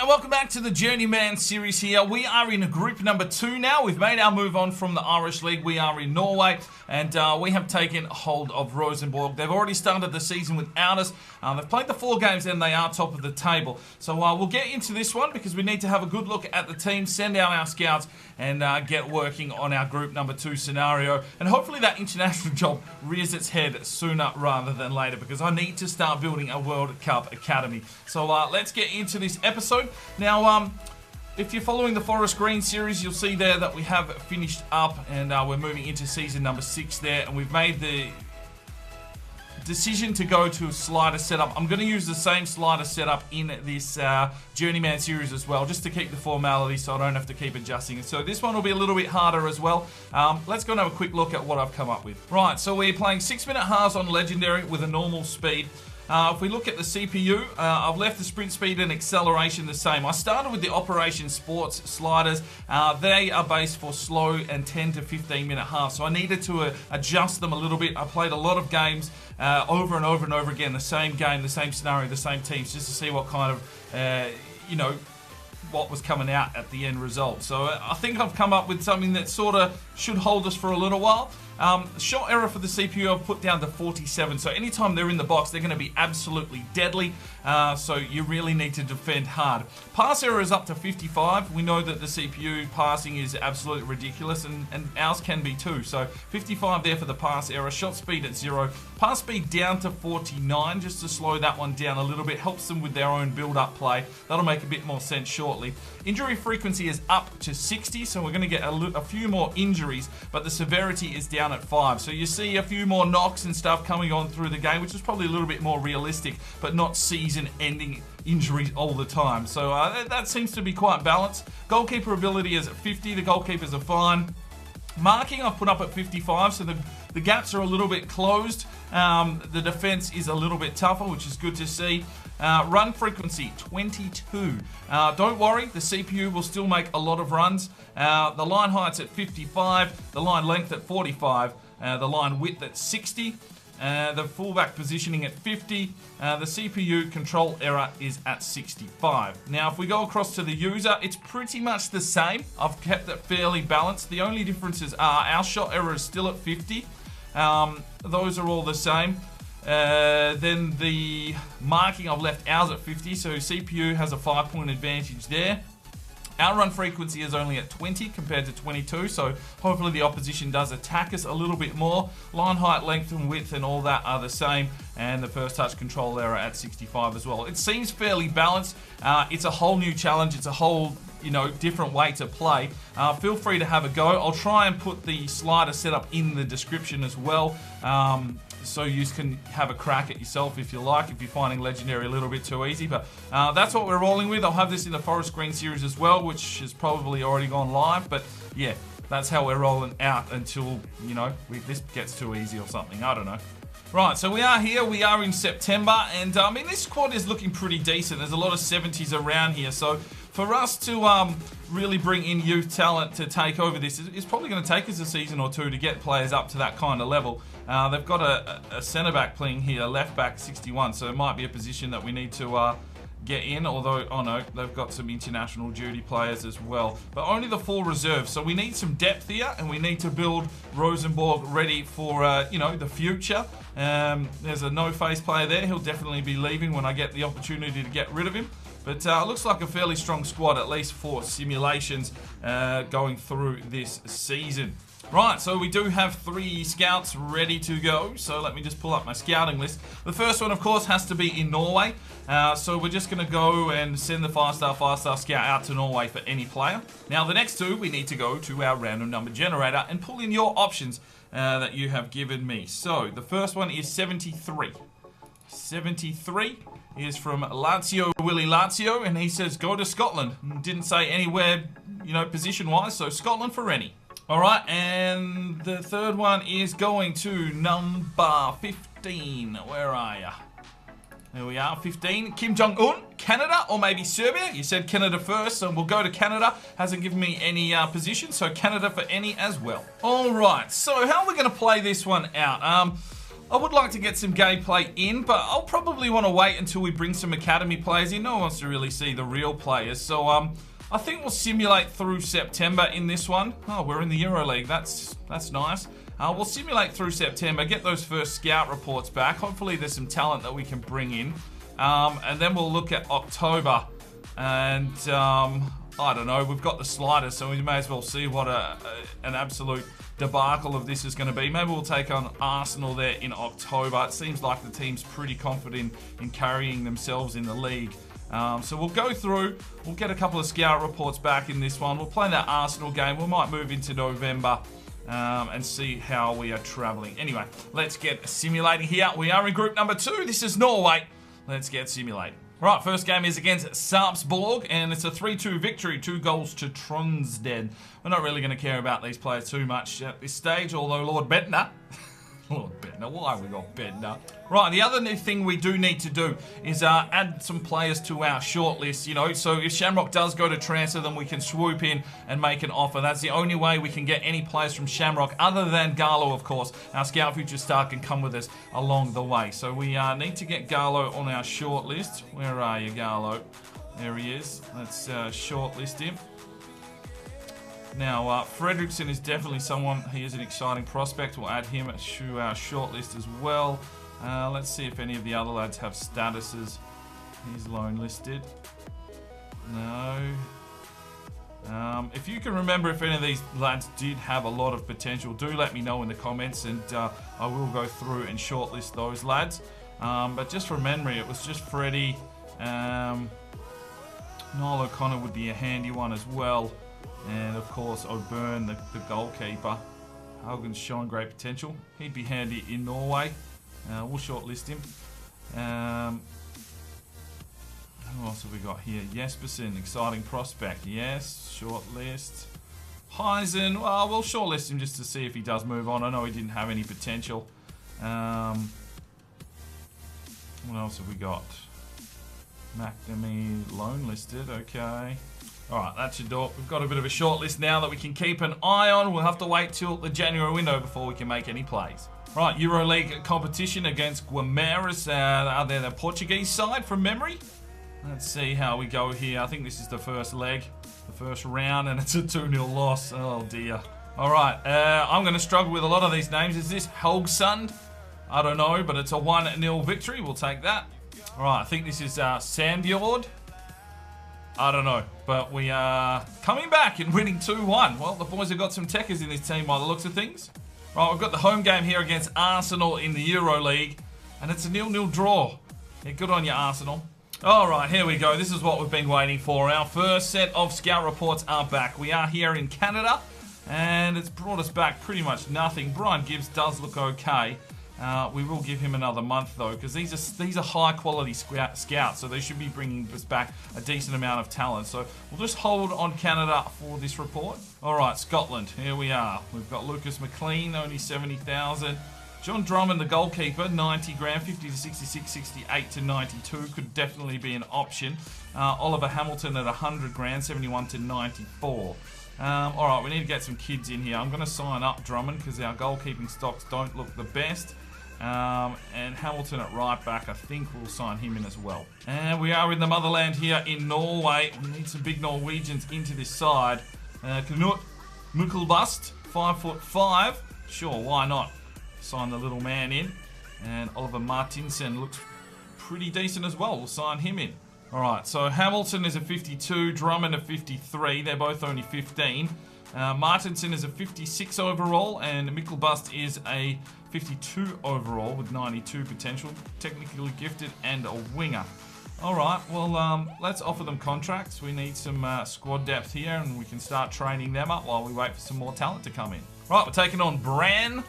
welcome back to the Journeyman Series here. We are in group number 2 now. We've made our move on from the Irish League. We are in Norway, and we have taken hold of Rosenborg. They've already started the season without us. They've played the 4 games, and they are top of the table. So we'll get into this one because we need to have a good look at the team, send out our scouts, and get working on our group number 2 scenario. And hopefully that international job rears its head sooner rather than later, because I need to start building a World Cup academy. So let's get into this episode. Now, if you're following the Forest Green series, you'll see there that we have finished up, and we're moving into season number 6 there, and we've made the decision to go to a slider setup. I'm going to use the same slider setup in this Journeyman series as well, just to keep the formality so I don't have to keep adjusting it. So this one will be a little bit harder as well. Let's go and have a quick look at what I've come up with. Right, so we're playing 6-minute halves on Legendary with a normal speed. If we look at the CPU, I've left the sprint speed and acceleration the same. I started with the Operation Sports sliders. They are based for slow and 10 to 15 minute halves, so I needed to adjust them a little bit. I played a lot of games over and over and over again, the same game, the same scenario, the same teams, just to see what kind of, what was coming out at the end result. So I think I've come up with something that sort of should hold us for a little while. Shot error for the CPU I've put down to 47, so anytime they're in the box they're going to be absolutely deadly, so you really need to defend hard. Pass error is up to 55. We know that the CPU passing is absolutely ridiculous, and ours can be too, so 55 there for the pass error. Shot speed at 0, pass speed down to 49, just to slow that one down a little bit, helps them with their own build-up play. That'll make a bit more sense shortly. Injury frequency is up to 60, so we're going to get a few more injuries, but the severity is down at 5. So you see a few more knocks and stuff coming on through the game, which is probably a little bit more realistic, but not season-ending injuries all the time. So that seems to be quite balanced. Goalkeeper ability is at 50. The goalkeepers are fine. Marking I've put up at 55, so the gaps are a little bit closed. The defense is a little bit tougher, which is good to see. Run frequency 22. Don't worry, the CPU will still make a lot of runs. The line height's at 55, the line length at 45, the line width at 60. The fullback positioning at 50, the CPU control error is at 65. Now if we go across to the user, it's pretty much the same. I've kept it fairly balanced. The only differences are our shot error is still at 50. Those are all the same. Then the marking, I've left ours at 50, so CPU has a 5-point advantage there. Our run frequency is only at 20 compared to 22, so hopefully the opposition does attack us a little bit more. Line height, length and width and all that are the same, and the first touch control error at 65 as well. It seems fairly balanced. It's a whole new challenge. It's a whole different way to play. Feel free to have a go. I'll try and put the slider setup in the description as well, so you can have a crack at yourself if you like, if you're finding Legendary a little bit too easy. But that's what we're rolling with. I'll have this in the Forest Green series as well, which has probably already gone live. But yeah, that's how we're rolling out until, this gets too easy or something. I don't know. Right, so we are here. We are in September, and I mean, this squad is looking pretty decent. There's a lot of 70s around here, so for us to really bring in youth talent to take over this, it's probably going to take us a season or two to get players up to that kind of level. They've got a centre-back playing here, left-back 61, so it might be a position that we need to get in, although, oh no, they've got some international duty players as well, but only the full reserve. So we need some depth here, and we need to build Rosenborg ready for, the future. There's a no-face player there. He'll definitely be leaving when I get the opportunity to get rid of him. But it looks like a fairly strong squad, at least for simulations going through this season. Right, so we do have 3 scouts ready to go. So let me just pull up my scouting list. The first one, of course, has to be in Norway. So we're just going to go and send the 5-star scout out to Norway for any player. Now, the next 2, we need to go to our random number generator and pull in your options that you have given me. So the first one is 73. 73 is from Lazio Willie Lazio, and he says go to Scotland. Didn't say anywhere, position-wise, so Scotland for any. All right, and the third one is going to number 15. Where are you? There we are, 15. Kim Jong-un, Canada, or maybe Serbia. You said Canada first, so we'll go to Canada. Hasn't given me any position, so Canada for any as well. All right, so how are we going to play this one out? I would like to get some gameplay in, but I'll probably want to wait until we bring some academy players in. No one wants to really see the real players. So I think we'll simulate through September in this one. Oh, we're in the Euroleague. That's nice. We'll simulate through September, get those first scout reports back. Hopefully there's some talent that we can bring in. And then we'll look at October. And I don't know, we've got the sliders, so we may as well see what an absolute debacle of this is going to be. Maybe we'll take on Arsenal there in October. It seems like the team's pretty confident in carrying themselves in the league. So we'll go through, we'll get a couple of scout reports back in this one. We'll play that Arsenal game. We might move into November and see how we are travelling. Anyway, let's get simulating here. We are in group number 2. This is Norway. Let's get simulating. Right, first game is against Sarpsborg, and it's a 3-2 victory, 2 goals to Tronsted. We're not really going to care about these players too much at this stage, although Lord Bettner... Lord Bettner, why have we got Bettner? Right, the other new thing we do need to do is add some players to our shortlist, you know, so if Shamrock does go to transfer, then we can swoop in and make an offer. That's the only way we can get any players from Shamrock, other than Garlo, of course. Our Scout Future Star can come with us along the way. So we need to get Garlo on our shortlist. Where are you, Garlo? There he is. Let's shortlist him. Now, Fredrickson is definitely someone, he is an exciting prospect. We'll add him to our shortlist as well. Let's see if any of the other lads have statuses. He's loan listed. No. If you can remember if any of these lads did have a lot of potential, do let me know in the comments, and I will go through and shortlist those lads. But just from memory, it was just Freddie. Niall O'Connor would be a handy one as well. And of course, O'Byrne, the goalkeeper. Haugen's showing great potential. He'd be handy in Norway. We'll shortlist him. Who else have we got here? Jespersen, exciting prospect. Yes, shortlist. Heisen, well, we'll shortlist him just to see if he does move on. I know he didn't have any potential. What else have we got? McNamee, loan listed, okay. Alright, that should do it. We've got a bit of a short list now that we can keep an eye on. We'll have to wait till the January window before we can make any plays. Right, Euroleague competition against Guimarães. They're the Portuguese side from memory. Let's see how we go here. I think this is the first leg, the first round, and it's a 2-0 loss. Oh dear. Alright, I'm going to struggle with a lot of these names. Is this Helgsund? I don't know, but it's a 1-0 victory. We'll take that. Alright, I think this is Sandbjord. I don't know, but we are coming back and winning 2-1. Well, the boys have got some techers in this team by the looks of things. Right, we've got the home game here against Arsenal in the Euroleague, and it's a 0-0 draw. Yeah, good on you, Arsenal. All right, here we go. This is what we've been waiting for. Our first set of scout reports are back. We are here in Canada, and it's brought us back pretty much nothing. Brian Gibbs does look okay. We will give him another month though, because these are high quality scouts, so they should be bringing us back a decent amount of talent. So we'll just hold on Canada for this report. All right, Scotland, here we are. We've got Lucas McLean, only 70,000. John Drummond, the goalkeeper, 90 grand, 50 to 66, 68 to 92, could definitely be an option. Oliver Hamilton at 100 grand, 71 to 94. All right, we need to get some kids in here. I'm going to sign up Drummond because our goalkeeping stocks don't look the best. And Hamilton at right back, I think we'll sign him in as well. And we are in the motherland here in Norway. We need some big Norwegians into this side. Knut Mukkelbust, 5'5". Sure, why not? Sign the little man in. And Oliver Martinsen looks pretty decent as well. We'll sign him in. Alright, so Hamilton is a 52, Drummond a 53. They're both only 15. Martinsen is a 56 overall, and Mickelbust is a 52 overall with 92 potential. Technically gifted and a winger. Alright, well, let's offer them contracts. We need some squad depth here, and we can start training them up while we wait for some more talent to come in. Right, we're taking on Bran.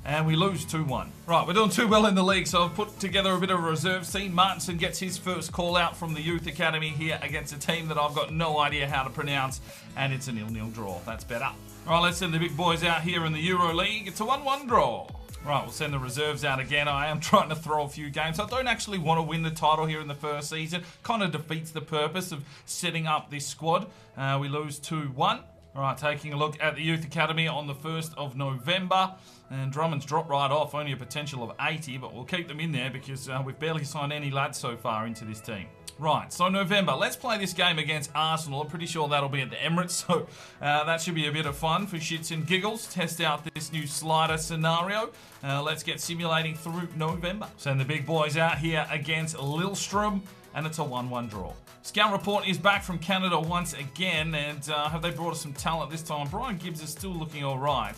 And we lose 2-1. Right, we're doing too well in the league, so I've put together a bit of a reserve scene. Martinson gets his first call out from the youth academy here against a team that I've got no idea how to pronounce, and it's a 0-0 draw. That's better. All right, let's send the big boys out here in the Euroleague. It's a 1-1 draw. Right, we'll send the reserves out again. I am trying to throw a few games. I don't actually want to win the title here in the first season. Kind of defeats the purpose of setting up this squad. We lose 2-1. All right, taking a look at the Youth Academy on the 1st of November. And Drummond's dropped right off, only a potential of 80, but we'll keep them in there because we've barely signed any lads so far into this team. Right, so November, let's play this game against Arsenal. I'm pretty sure that'll be at the Emirates, so that should be a bit of fun for shits and giggles. Test out this new slider scenario. Let's get simulating through November. Send the big boys out here against Lillestrøm, and it's a 1-1 draw. Scout Report is back from Canada once again, and have they brought us some talent this time? Brian Gibbs is still looking all right.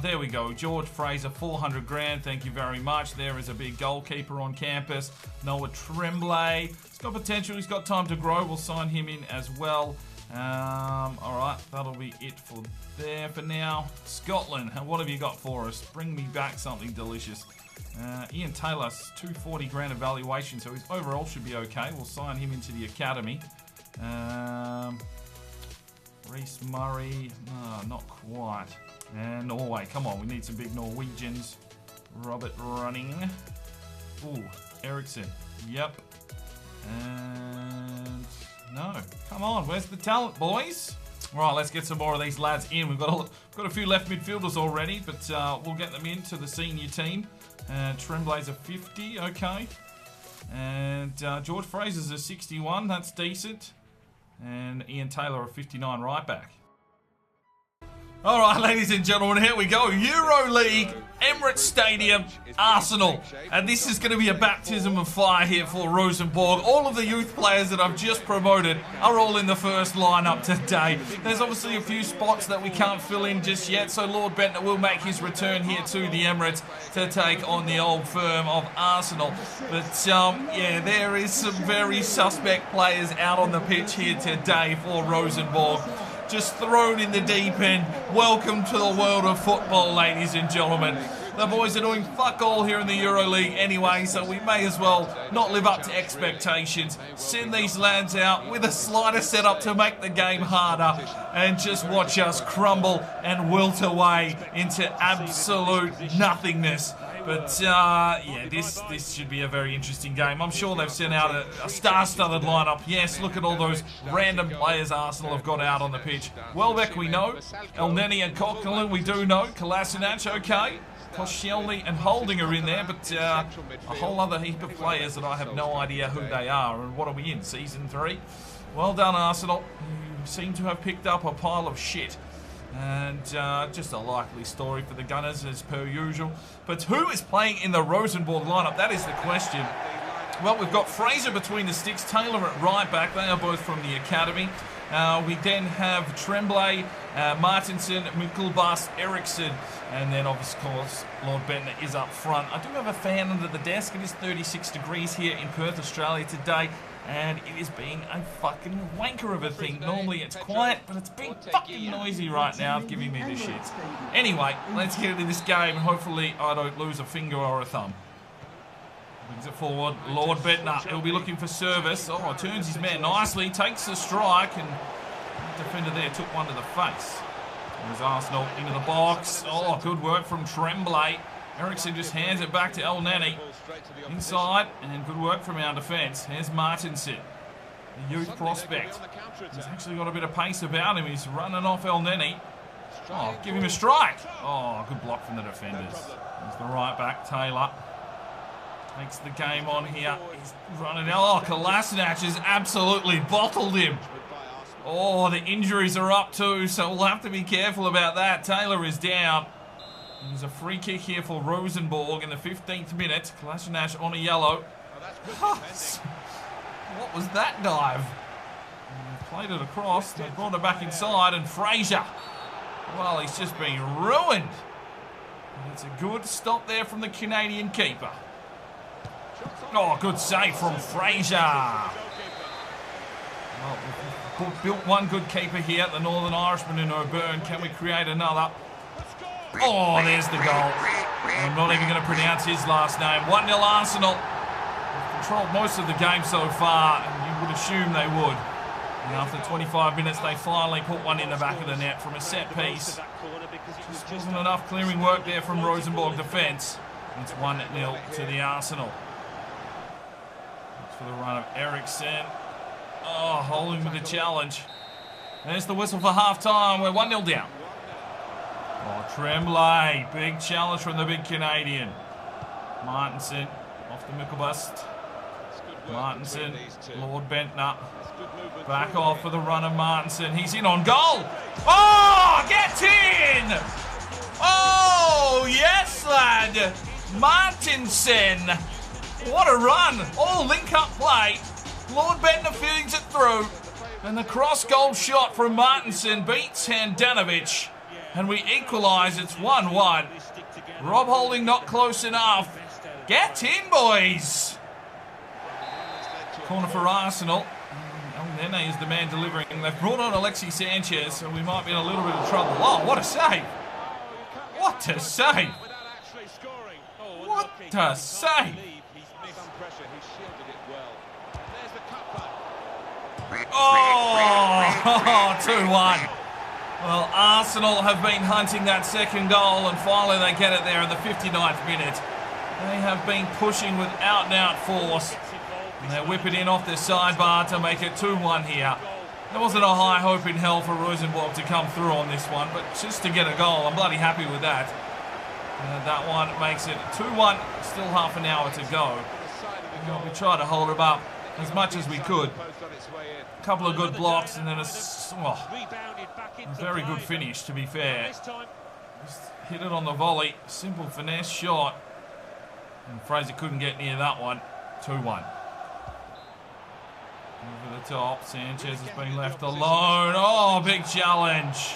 There we go. George Fraser, 400 grand. Thank you very much. There is a big goalkeeper on campus. Noah Tremblay. He's got potential. He's got time to grow. We'll sign him in as well. All right. That'll be it for there for now. Scotland. What have you got for us? Bring me back something delicious. Ian Taylor's 240 grand evaluation, so his overall should be okay. We'll sign him into the academy. Reece Murray. Not quite. And Norway, come on, we need some big Norwegians. Robert Running. Ooh, Eriksson. Yep. And no, come on, where's the talent, boys? All right, let's get some more of these lads in. We've got a few left midfielders already, but we'll get them into the senior team. Tremblay's a 50, okay. And George Fraser's a 61, that's decent. And Ian Taylor a 59 right back. All right, ladies and gentlemen, here we go. Euroleague, Emirates Stadium, Arsenal. And this is going to be a baptism of fire here for Rosenborg. All of the youth players that I've just promoted are all in the first lineup today. There's obviously a few spots that we can't fill in just yet, so Lord Bentner will make his return here to the Emirates to take on the old firm of Arsenal. But, yeah, there is some very suspect players out on the pitch here today for Rosenborg. Just thrown in the deep end. Welcome to the world of football, ladies and gentlemen. The boys are doing fuck all here in the Euroleague anyway, so we may as well not live up to expectations. Send these lads out with a slider set up to make the game harder and just watch us crumble and wilt away into absolute nothingness. But, yeah, this should be a very interesting game. I'm sure they've sent out a star-studded lineup. Yes, look at all those random players Arsenal have got out on the pitch. Welbeck, we know. Elneny and Coquelin, we do know. Kolasinac, okay. Koscielny and Holding are in there, but a whole other heap of players that I have no idea who they are. And what are we in, Season 3? Well done, Arsenal. You seem to have picked up a pile of shit. And just a likely story for the Gunners as per usual. But who is playing in the Rosenborg lineup? That is the question. Well, we've got Fraser between the sticks, Taylor at right back. They are both from the academy. We then have Tremblay, Martinson, Mikkelbas, Eriksson, and then, of course, Lord Bentner is up front. I do have a fan under the desk. It is 36 degrees here in Perth, Australia today. And it is being a fucking wanker of a thing. Normally it's quiet, but it's being fucking noisy right now, giving me the shits. Anyway, let's get into this game. Hopefully I don't lose a finger or a thumb. Brings it forward. Lord Bentner, he'll be looking for service. Oh, turns his man nicely, takes the strike, and the defender there took one to the face. There's Arsenal into the box. Oh, good work from Tremblay. Eriksson just hands it back to Elneny. Inside, and good work from our defence. Here's Martinson, the youth prospect. He's actually got a bit of pace about him. He's running off Elneny. Oh, give him a strike. Oh, good block from the defenders. There's the right back, Taylor. Takes the game on here. He's running out. Oh, Kolasinac has absolutely bottled him. Oh, the injuries are up too, so we'll have to be careful about that. Taylor is down. There's a free kick here for Rosenborg in the 15th minute. Kolasinac on a yellow. What was that dive? They've played it across. They brought it back inside, and Fraser. Well, he's just been ruined. And it's a good stop there from the Canadian keeper. Oh, good save from Fraser. Well, we've built one good keeper here, the Northern Irishman in O'Byrne. Can we create another? Oh, there's the goal. I'm not even going to pronounce his last name. 1-0 Arsenal. They've controlled most of the game so far, and you would assume they would. And after 25 minutes, they finally put one in the back of the net from a set piece. Just wasn't enough clearing work there from Rosenborg defence. It's 1-0 to the Arsenal. That's for the run of Eriksson. Oh, Holding with the challenge. There's the whistle for half-time. We're 1-0 down. Oh, Tremblay. Big challenge from the big Canadian. Martinson off the mickle bust. Martinson, Lord Bentner. Back off for the run of Martinson. He's in on goal. Oh, get in! Oh, yes, lad. Martinson. What a run. All link-up play. Lord Bentner feeds it through. And the cross-goal shot from Martinson beats Handanovic. And we equalise. It's 1-1. Rob Holding not close enough. Get in, boys. Corner for Arsenal. Nene is the man delivering. They've brought on Alexis Sanchez, so we might be in a little bit of trouble. Oh, what a save. What a save. What a save. Oh, 2-1. Well, Arsenal have been hunting that second goal, and finally they get it there in the 59th minute. They have been pushing with out-and-out force. And they whip it in off their sidebar to make it 2-1 here. There wasn't a high hope in hell for Rosenborg to come through on this one, but just to get a goal, I'm bloody happy with that. That one makes it 2-1, still half an hour to go. We tried to hold it up as much as we could. A couple of good blocks and then a very good finish, to be fair. Just hit it on the volley, simple finesse shot. And Fraser couldn't get near that one. 2-1. Over the top, Sanchez has been left alone. Oh, big challenge.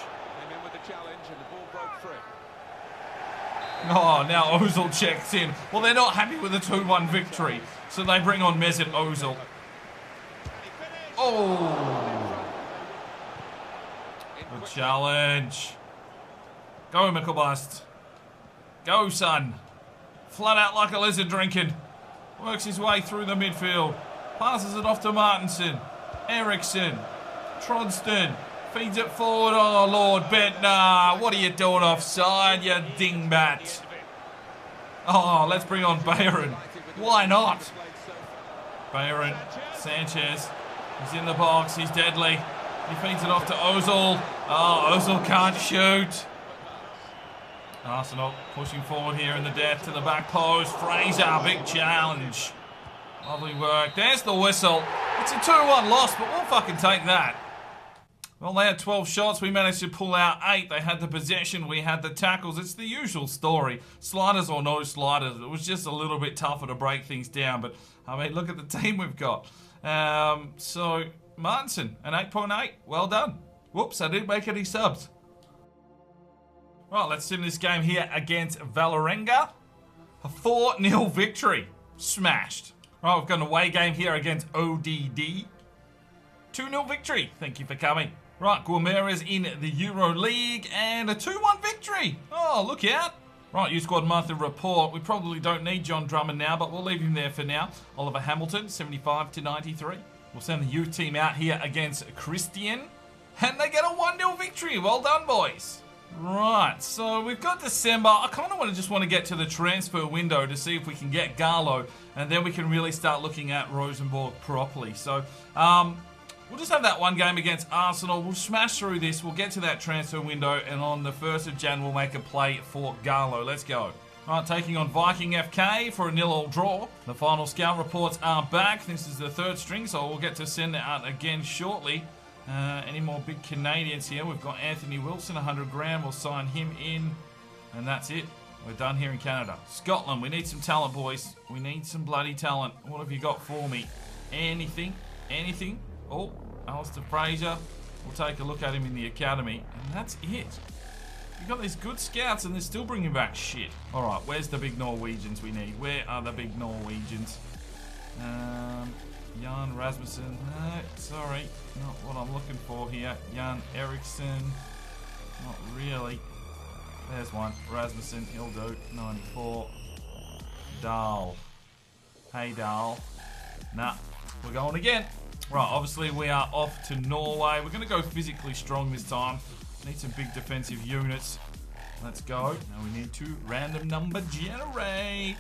Oh, now Ozil checks in. Well, they're not happy with the 2-1 victory, so they bring on Mesut Ozil. Oh. Good challenge. Go, Micklebust. Go, son. Flat out like a lizard drinking. Works his way through the midfield. Passes it off to Martinson. Eriksson. Trodston. Feeds it forward. Oh, Lord Bentner. What are you doing offside, you dingbat? Oh, let's bring on Bayern. Why not? Bayern. Sanchez. He's in the box. He's deadly. He feeds it off to Ozil. Oh, Ozil can't shoot. Arsenal pushing forward here in the depth to the back post. Fraser, big challenge. Lovely work. There's the whistle. It's a 2-1 loss, but we'll fucking take that. Well, they had 12 shots. We managed to pull out 8. They had the possession. We had the tackles. It's the usual story. Sliders or no sliders. It was just a little bit tougher to break things down. But, I mean, look at the team we've got. So, Martinson, an 8.8. Well done. Whoops, I didn't make any subs. Right, let's sim this game here against Valerenga. A 4-0 victory. Smashed. Right, we've got an away game here against ODD. 2-0 victory. Thank you for coming. Right, Guimaraes in the Euroleague and a 2-1 victory. Oh, look out. Right, U-Squad monthly report. We probably don't need John Drummond now, but we'll leave him there for now. Oliver Hamilton, 75-93. We'll send the youth team out here against Christian. And they get a 1-0 victory. Well done, boys. Right, so we've got December. I kind of just want to get to the transfer window to see if we can get Garlo, and then we can really start looking at Rosenborg properly. So, we'll just have that one game against Arsenal. We'll smash through this. We'll get to that transfer window, and on the 1st of Jan, we'll make a play for Garlo. Let's go. Right, taking on Viking FK for a 0-0 draw. The final scout reports are back. This is the 3rd string, so we'll get to send it out again shortly. Any more big Canadians here? We've got Anthony Wilson, 100 grand. We'll sign him in, and that's it. We're done here in Canada. Scotland, we need some talent, boys. We need some bloody talent. What have you got for me? Anything? Anything? Oh, Alistair Fraser. We'll take a look at him in the academy, and that's it. You've got these good scouts, and they're still bringing back shit. All right, where's the big Norwegians we need? Where are the big Norwegians? Jan Rasmussen. No, sorry. Not what I'm looking for here. Jan Eriksson. Not really. There's one. Rasmussen. He'll do. 94. Dahl. Hey, Dahl. Nah. We're going again. Right, obviously we are off to Norway. We're going to go physically strong this time. Need some big defensive units. Let's go. Now we need to random number generate.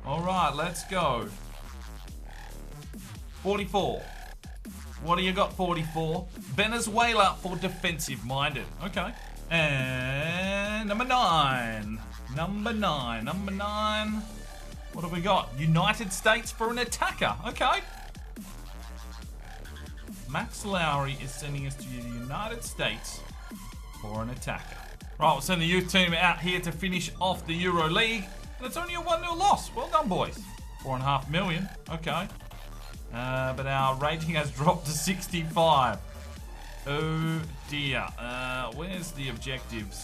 Alright, let's go. 44. What do you got, 44? Venezuela for defensive-minded. Okay. And number 9. Number 9. What have we got? United States for an attacker. Okay. Max Lowry is sending us to the United States for an attacker. Right, we'll send the youth team out here to finish off the Euroleague. And it's only a 1-0 loss. Well done, boys. 4.5 million. Okay. But our rating has dropped to 65. Oh, dear. Where's the objectives?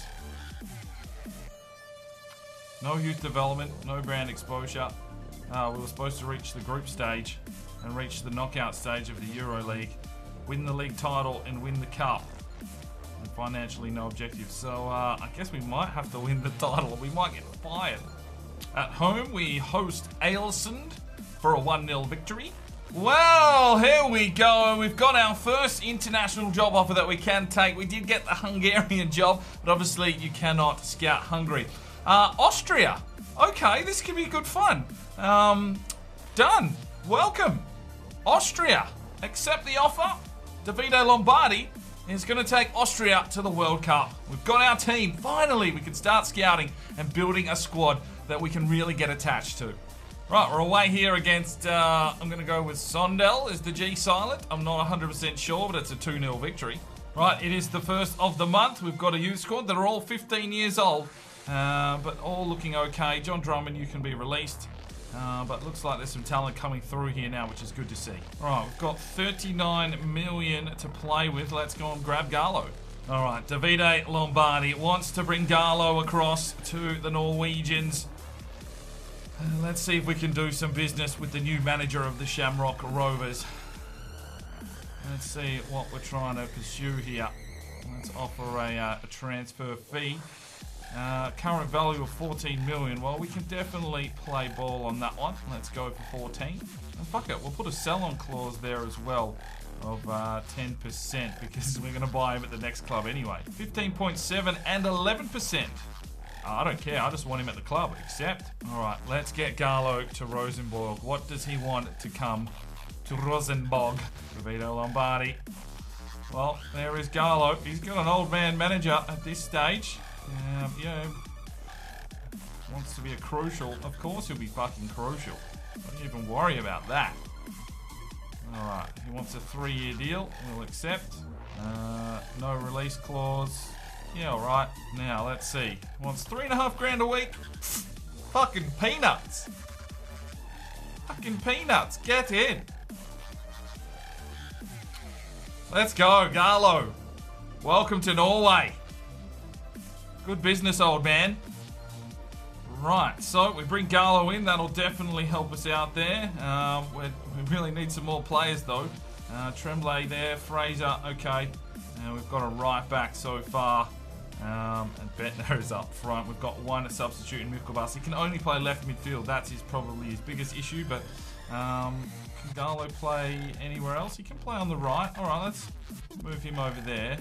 No youth development, no brand exposure. We were supposed to reach the group stage and reach the knockout stage of the Euroleague, win the league title and win the cup. And financially, no objectives. So I guess we might have to win the title. We might get fired. At home, we host Ailsund for a 1-0 victory. Well, here we go. We've got our first international job offer that we can take. We did get the Hungarian job, but obviously you cannot scout Hungary. Austria. Okay, this could be good fun. Done. Welcome. Austria. Accept the offer. Davide Lombardi is going to take Austria to the World Cup. We've got our team. Finally, we can start scouting and building a squad that we can really get attached to. Right, we're away here against, I'm going to go with Sondel is the G silent. I'm not 100% sure, but it's a 2-0 victory. Right, it is the first of the month. We've got a youth squad that are all 15 years old, but all looking okay. John Drummond, you can be released. But looks like there's some talent coming through here now, which is good to see. Right, we've got 39 million to play with. Let's go and grab Garlo. All right, Davide Lombardi wants to bring Garlo across to the Norwegians. Let's see if we can do some business with the new manager of the Shamrock Rovers. Let's see what we're trying to pursue here. Let's offer a transfer fee. Current value of 14 million. Well, we can definitely play ball on that one. Let's go for 14. And fuck it, we'll put a sell-on clause there as well of 10% because we're going to buy him at the next club anyway. 15.7 and 11%. I don't care, I just want him at the club. Accept. Alright, let's get Garlo to Rosenborg. What does he want to come to Rosenborg? Vito Lombardi. Well, there is Garlo. He's got an old man manager at this stage. Yeah. Wants to be a crucial. Of course he'll be fucking crucial. Don't even worry about that. Alright, he wants a 3-year deal. We'll accept. No release clause. Yeah, alright. Now, let's see. Wants 3.5 grand a week. Fucking peanuts. Fucking peanuts. Get in. Let's go, Garlo. Welcome to Norway. Good business, old man. Right, so we bring Garlo in. That'll definitely help us out there. We really need some more players, though. Tremblay there. Fraser, okay. We've got a right back so far. And Bettner is up front. We've got one substitute in Mikkelbus. He can only play left midfield. That's probably his biggest issue. But can Garlo play anywhere else? He can play on the right. All right, let's move him over there.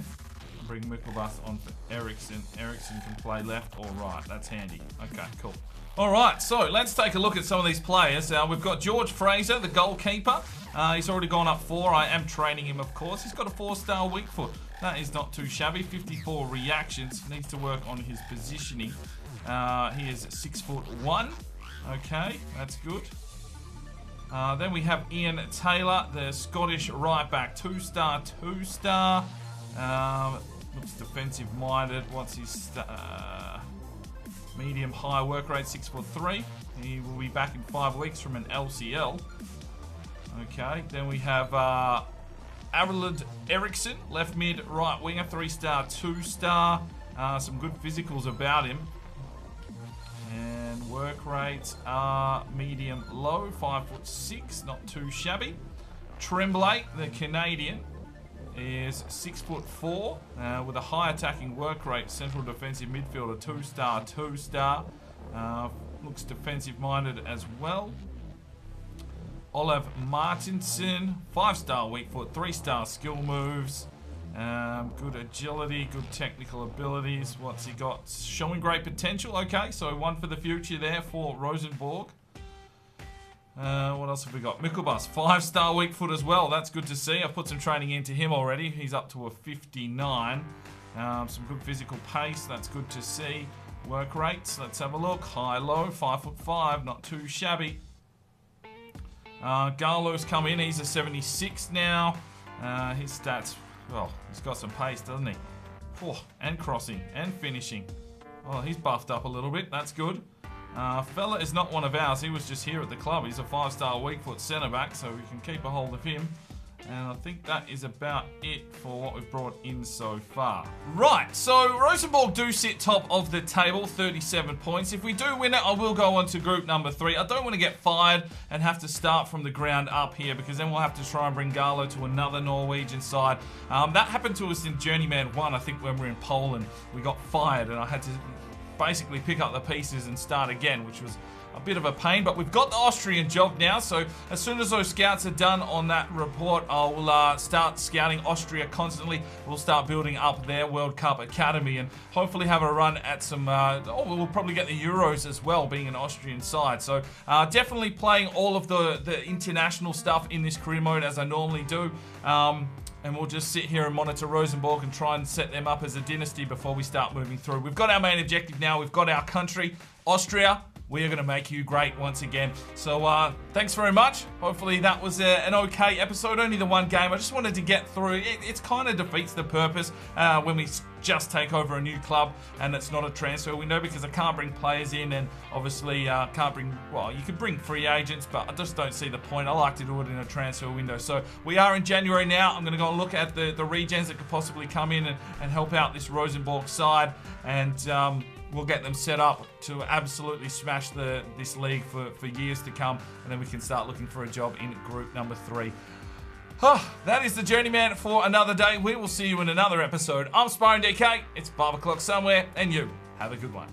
Bring Mikkelbus on for Eriksson. Eriksson can play left or right. That's handy. Okay, cool. All right, so let's take a look at some of these players. We've got George Fraser, the goalkeeper. He's already gone up 4. I am training him, of course. He's got a 4-star weak foot. That is not too shabby. 54 reactions. Needs to work on his positioning. He is 6'1". Okay, that's good. Then we have Ian Taylor, the Scottish right back. 2-star, 2-star. Looks defensive-minded. What's his medium-high work rate? 6'3". He will be back in 5 weeks from an LCL. Okay, then we have Arlid Eriksson, left mid, right winger, 3-star, 2-star. Some good physicals about him. And work rates are medium-low, 5'6", not too shabby. Tremblay, the Canadian, is 6'4", with a high attacking work rate, central defensive midfielder, 2-star, 2-star. Looks defensive-minded as well. Olav Martinson, 5-star weak foot, 3-star skill moves. Good agility, good technical abilities. What's he got? Showing great potential. Okay, so one for the future there for Rosenborg. What else have we got? Mikkelbus, 5-star weak foot as well. That's good to see. I've put some training into him already. He's up to a 59. Some good physical pace. That's good to see. Work rates. Let's have a look. High-low, 5'5", not too shabby. Garlo's come in. He's a 76 now. His stats, well, he's got some pace, doesn't he? Oh, and crossing and finishing. Oh, he's buffed up a little bit. That's good. Fella is not one of ours. He was just here at the club. He's a 5-star weak foot centre back, so we can keep a hold of him. And I think that is about it for what we've brought in so far. Right, so Rosenborg do sit top of the table, 37 points. If we do win it, I will go on to group number 3. I don't want to get fired and have to start from the ground up here, because then we'll have to try and bring Garlo to another Norwegian side. That happened to us in Journeyman 1, I think, when we were in Poland. We got fired and I had to basically pick up the pieces and start again, which was a bit of a pain, but we've got the Austrian job now, so as soon as those scouts are done on that report, I'll start scouting Austria constantly. We'll start building up their World Cup academy and hopefully have a run at some, we'll probably get the Euros as well, being an Austrian side. So definitely playing all of the international stuff in this career mode as I normally do. And we'll just sit here and monitor Rosenborg and try and set them up as a dynasty before we start moving through. We've got our main objective now. We've got our country, Austria. We are going to make you great once again. So thanks very much. Hopefully that was an okay episode. Only the one game. I just wanted to get through. It kind of defeats the purpose when we just take over a new club and it's not a transfer window, because I can't bring players in, and obviously can't bring, well, you could bring free agents, but I just don't see the point. I like to do it in a transfer window. So we are in January now. I'm going to go and look at the regens that could possibly come in and help out this Rosenborg side, and we'll get them set up to absolutely smash this league for years to come, and then we can start looking for a job in group number 3. That is the Journeyman for another day. We will see you in another episode. I'm Sparring DK. It's 5 o'clock somewhere, and you have a good one.